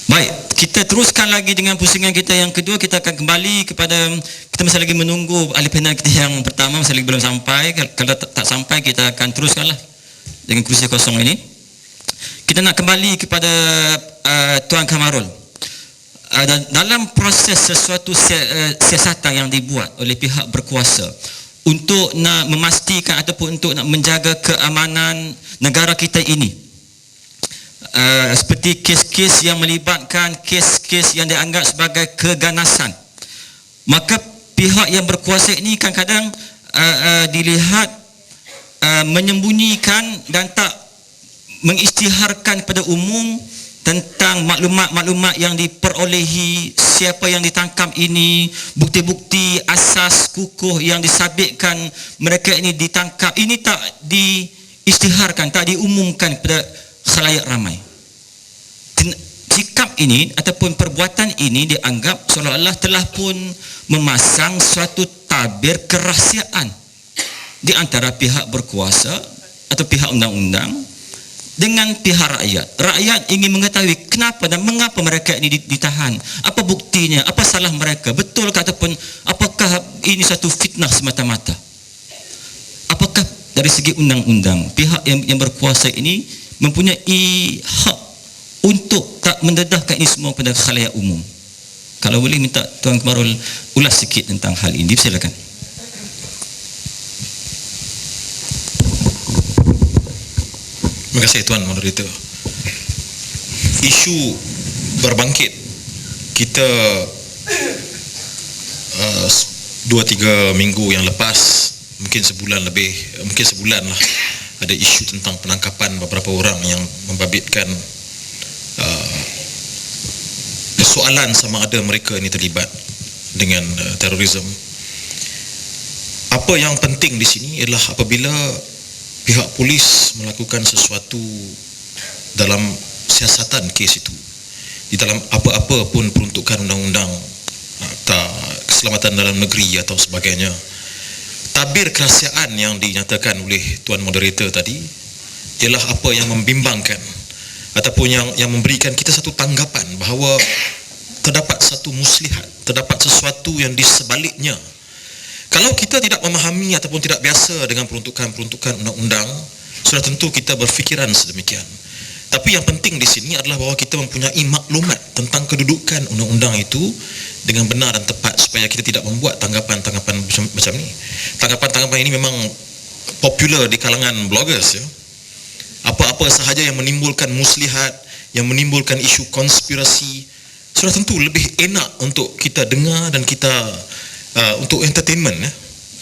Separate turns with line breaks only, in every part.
Baik, kita teruskan lagi dengan pusingan kita yang kedua. Kita akan kembali kepada, kita masih lagi menunggu ahli panel kita yang pertama, masih lagi belum sampai. Kalau tak sampai, kita akan teruskanlah dengan kursi kosong ini. Kita nak kembali kepada Tuan Kamarul. Dalam proses sesuatu siasatan yang dibuat oleh pihak berkuasa untuk nak memastikan ataupun untuk nak menjaga keamanan negara kita ini, seperti kes-kes yang melibatkan kes-kes yang dianggap sebagai keganasan, maka pihak yang berkuasa ini kadang-kadang dilihat menyembunyikan dan tak mengisytiharkan kepada umum tentang maklumat-maklumat yang diperolehi, siapa yang ditangkap ini, bukti-bukti asas kukuh yang disabitkan mereka ini ditangkap, ini tak diisytiharkan, tak diumumkan kepada khalayak ramai. Sikap ini ataupun perbuatan ini dianggap seolah-olah telah pun memasang suatu tabir kerahsiaan di antara pihak berkuasa atau pihak undang-undang dengan pihak rakyat. Rakyat ingin mengetahui kenapa dan mengapa mereka ini ditahan, apa buktinya, apa salah mereka, betul ke ataupun apakah ini satu fitnah semata-mata. Apakah dari segi undang-undang pihak yang berkuasa ini mempunyai hak untuk tak mendedahkan ini semua pada khalayak umum? Kalau boleh minta Tuan Kamarul ulas sikit tentang hal ini, silakan.
Terima kasih Tuan Moderator. Isu berbangkit kita 2-3 minggu yang lepas, mungkin sebulan lebih, mungkin sebulan lah, ada isu tentang penangkapan beberapa orang yang membabitkan persoalan sama ada mereka ini terlibat dengan terorisme. Apa yang penting di sini ialah apabila pihak polis melakukan sesuatu dalam siasatan kes itu, di dalam apa-apa pun peruntukan undang-undang keselamatan dalam negeri atau sebagainya, tabir kerahsiaan yang dinyatakan oleh Tuan Moderator tadi ialah apa yang membimbangkan ataupun yang memberikan kita satu tanggapan bahawa terdapat satu muslihat, terdapat sesuatu yang di sebaliknya. Kalau kita tidak memahami ataupun tidak biasa dengan peruntukan-peruntukan undang-undang, sudah tentu kita berfikiran sedemikian. Tapi yang penting di sini adalah bahawa kita mempunyai maklumat tentang kedudukan undang-undang itu dengan benar dan tepat, supaya kita tidak membuat tanggapan-tanggapan macam ni. Tanggapan-tanggapan ini memang popular di kalangan bloggers, ya. Apa-apa sahaja yang menimbulkan muslihat, yang menimbulkan isu konspirasi, sudah tentu lebih enak untuk kita dengar dan kita untuk entertainment, ya,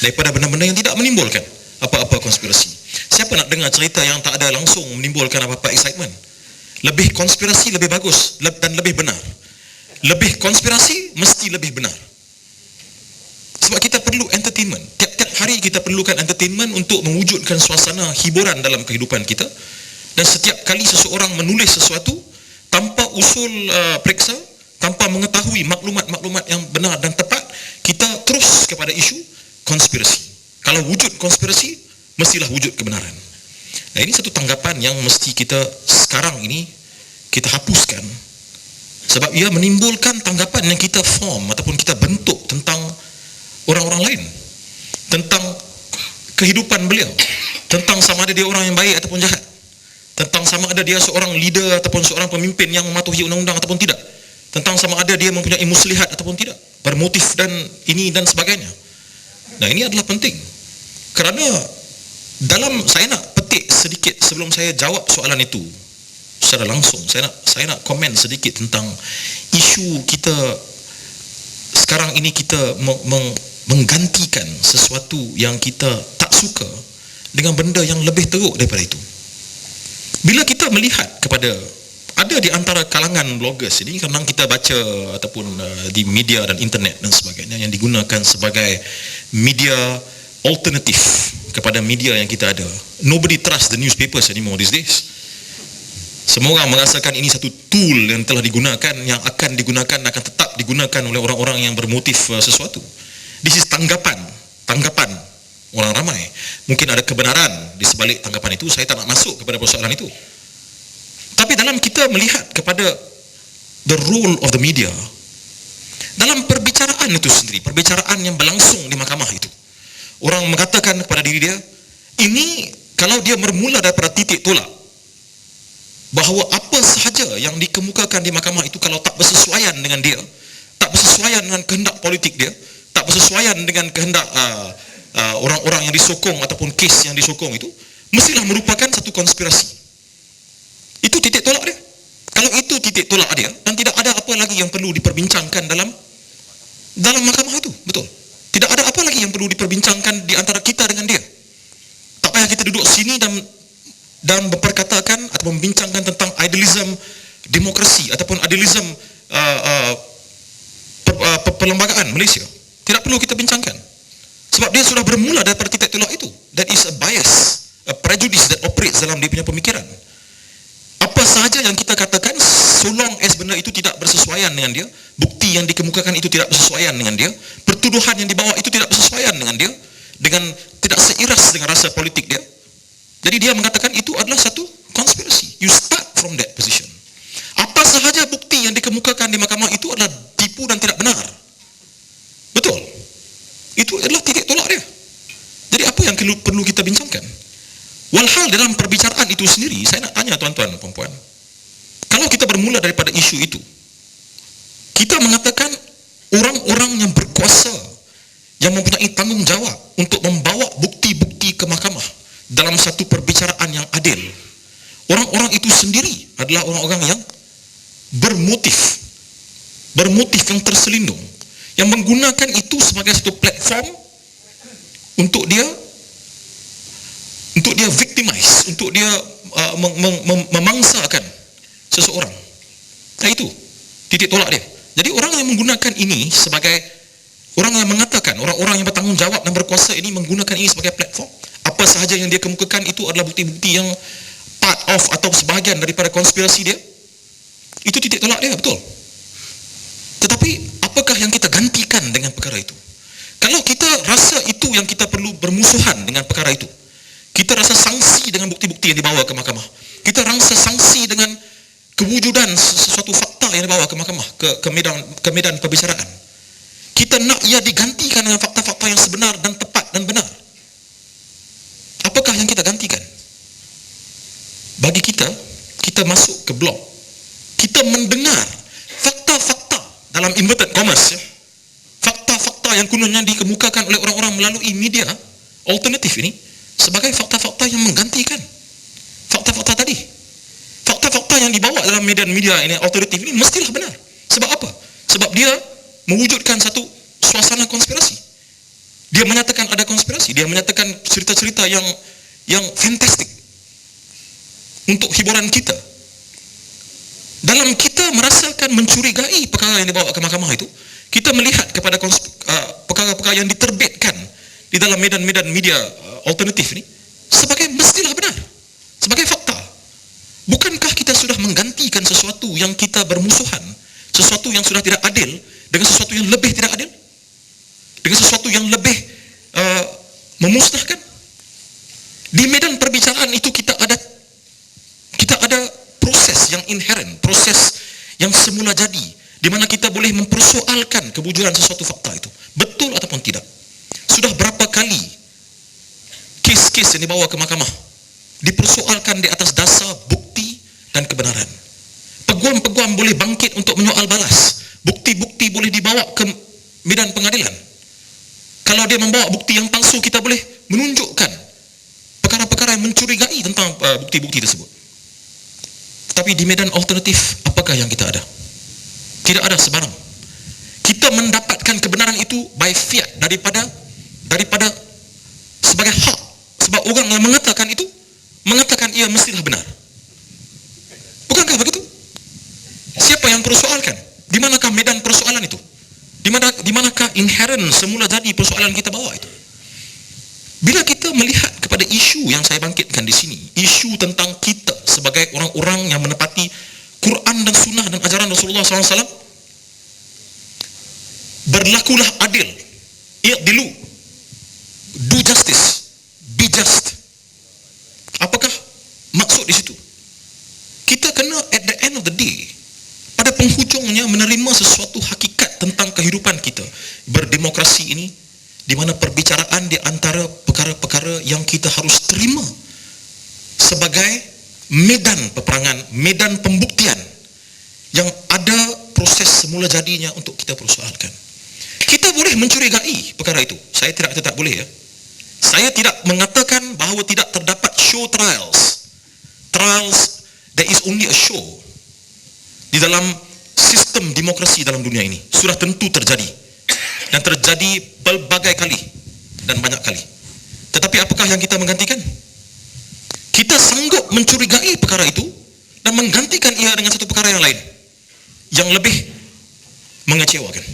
daripada benda-benda yang tidak menimbulkan apa-apa konspirasi. Siapa nak dengar cerita yang tak ada langsung menimbulkan apa-apa excitement? Lebih konspirasi lebih bagus dan lebih benar. Lebih konspirasi mesti lebih benar. Sebab kita perlu entertainment. Tiap-tiap hari kita perlukan entertainment untuk mewujudkan suasana hiburan dalam kehidupan kita. Dan setiap kali seseorang menulis sesuatu tanpa usul periksa, tanpa mengetahui maklumat-maklumat yang benar dan tepat, kita terus kepada isu konspirasi. Kalau wujud konspirasi, mestilah wujud kebenaran. Nah, ini satu tanggapan yang mesti kita sekarang ini kita hapuskan, sebab ia menimbulkan tanggapan yang kita form ataupun kita bentuk tentang orang-orang lain, tentang kehidupan beliau, tentang sama ada dia orang yang baik ataupun jahat, tentang sama ada dia seorang leader ataupun seorang pemimpin yang mematuhi undang-undang ataupun tidak, tentang sama ada dia mempunyai muslihat ataupun tidak, bermotif dan ini dan sebagainya. Nah, ini adalah penting, kerana saya nak petik sedikit sebelum saya jawab soalan itu secara langsung. Saya nak komen sedikit tentang isu kita sekarang ini. Kita menggantikan sesuatu yang kita tak suka dengan benda yang lebih teruk daripada itu. Bila kita melihat kepada ada di antara kalangan bloggers ini, kadang kita baca ataupun di media dan internet dan sebagainya yang digunakan sebagai media alternatif kepada media yang kita ada. Nobody trust the newspapers anymore these days. Semua orang merasakan ini satu tool yang telah digunakan, yang akan digunakan, akan tetap digunakan oleh orang-orang yang bermotif sesuatu. This is tanggapan orang ramai. Mungkin ada kebenaran di sebalik tanggapan itu, saya tak nak masuk kepada persoalan itu. Tapi dalam kita melihat kepada the role of the media dalam perbicaraan itu sendiri, perbicaraan yang berlangsung di mahkamah itu. Orang mengatakan kepada diri dia, ini kalau dia bermula daripada titik tolak bahawa apa sahaja yang dikemukakan di mahkamah itu kalau tak bersesuaian dengan dia, tak bersesuaian dengan kehendak politik dia, tak bersesuaian dengan kehendak orang-orang yang disokong ataupun kes yang disokong itu, mestilah merupakan satu konspirasi. Itu titik tolak dia. Kalau itu titik tolak dia, dan tidak ada apa lagi yang perlu diperbincangkan dalam mahkamah itu, betul. Tidak ada apa lagi yang perlu diperbincangkan di antara kita dengan dia. Tak payah kita duduk sini dan berperkatakan atau membincangkan tentang idealism demokrasi ataupun idealism perlembagaan Malaysia. Tidak perlu kita bincangkan. Sebab dia sudah bermula daripada titik tolak itu. That is a bias, a prejudice that operates dalam dia punya pemikiran. Apa sahaja yang kita katakan, so long as benda itu tidak bersesuaian dengan dia, bukti yang dikemukakan itu tidak bersesuaian dengan dia, pertuduhan yang dibawa itu tidak bersesuaian dengan dia, dengan tidak seiras dengan rasa politik dia, jadi dia mengatakan itu adalah satu konspirasi. You start from that position. Apa sahaja bukti yang dikemukakan di mahkamah itu adalah tipu dan tidak benar, betul, itu adalah titik tolak dia. Jadi apa yang perlu kita bincangkan? Walhal dalam perbicaraan itu sendiri, saya nak tanya tuan-tuan dan puan-puan, kalau kita bermula daripada isu itu, kita mengatakan orang-orang yang berkuasa, yang mempunyai tanggungjawab untuk membawa bukti-bukti ke mahkamah dalam satu perbicaraan yang adil, orang-orang itu sendiri adalah orang-orang yang bermotif yang terselindung, yang menggunakan itu sebagai satu platform untuk dia victimize, untuk dia memangsakan seseorang. Nah, itu titik tolak dia. Jadi orang yang menggunakan ini sebagai, orang yang mengatakan, orang-orang yang bertanggungjawab dan berkuasa ini menggunakan ini sebagai platform, apa sahaja yang dia kemukakan itu adalah bukti-bukti yang part of atau sebahagian daripada konspirasi dia, itu titik tolak dia, betul. Tetapi apakah yang kita gantikan dengan perkara itu? Kalau kita rasa itu yang kita perlu bermusuhan dengan perkara itu, kita rasa sangsi dengan bukti-bukti yang dibawa ke mahkamah, kita rasa sangsi dengan kewujudan sesuatu fakta yang dibawa ke mahkamah, ke medan perbicaraan, kita nak ia digantikan dengan fakta-fakta yang sebenar dan tepat dan benar. Apakah yang kita gantikan? Bagi kita masuk ke blog, kita mendengar fakta-fakta dalam inverted commas, fakta-fakta yang kononnya dikemukakan oleh orang-orang melalui media alternatif ini sebagai fakta-fakta yang menggantikan fakta-fakta tadi. Fakta-fakta yang dibawa dalam media-media ini alternatif ini mestilah benar. Sebab apa? Sebab dia mewujudkan satu suasana konspirasi. Dia menyatakan ada konspirasi, dia menyatakan cerita-cerita yang fantastik untuk hiburan kita. Dalam kita merasakan mencurigai perkara yang dibawa ke mahkamah itu, kita melihat kepada perkara-perkara yang diterbitkan di dalam medan-medan media alternatif ini sebagai mestilah benar, sebagai fakta. Bukankah kita sudah menggantikan sesuatu yang kita bermusuhan, sesuatu yang sudah tidak adil, dengan sesuatu yang lebih tidak adil, dengan sesuatu yang lebih memusnahkan? Di medan perbicaraan itu kita ada proses yang inherent, proses yang semula jadi, di mana kita boleh mempersoalkan kewujudan sesuatu fakta itu, betul ataupun tidak. Sudah berapa kali kes-kes yang dibawa ke mahkamah dipersoalkan di atas dasar bukti dan kebenaran. Peguam-peguam boleh bangkit untuk menyoal balas, bukti-bukti boleh dibawa ke medan pengadilan. Kalau dia membawa bukti yang palsu, kita boleh menunjukkan perkara-perkara yang mencurigai tentang bukti-bukti tersebut. Tapi di medan alternatif, apakah yang kita ada? Tidak ada sebarang. Kita mendapatkan kebenaran itu by fiat, daripada sebagai hak. Sebab orang yang mengatakan itu, mengatakan ia mestilah benar. Bukankah begitu? Siapa yang persoalkan? Di manakah medan persoalan itu? Di manakah inherent semula jadi persoalan kita bawa itu? Bila kita melihat kepada isu yang saya bangkitkan di sini, isu tentang kita sebagai orang-orang yang menepati Quran dan Sunnah dan ajaran Rasulullah SAW, berlakulah adil, i'dilu, do justice, be just. Apakah maksud di situ? Kita kena at the end of the day, pada penghujung sayangnya menerima sesuatu hakikat tentang kehidupan kita berdemokrasi ini, di mana perbicaraan di antara perkara-perkara yang kita harus terima sebagai medan peperangan, medan pembuktian yang ada proses semula jadinya untuk kita persoalkan. Kita boleh mencurigai perkara itu. Saya tidak kata tak boleh ya. Saya tidak mengatakan bahawa tidak terdapat show trials. Trials, there is only a show. Di dalam sistem demokrasi dalam dunia ini sudah tentu terjadi, dan terjadi pelbagai kali dan banyak kali. Tetapi apakah yang kita menggantikan? Kita sanggup mencurigai perkara itu dan menggantikan ia dengan satu perkara yang lain yang lebih mengecewakan.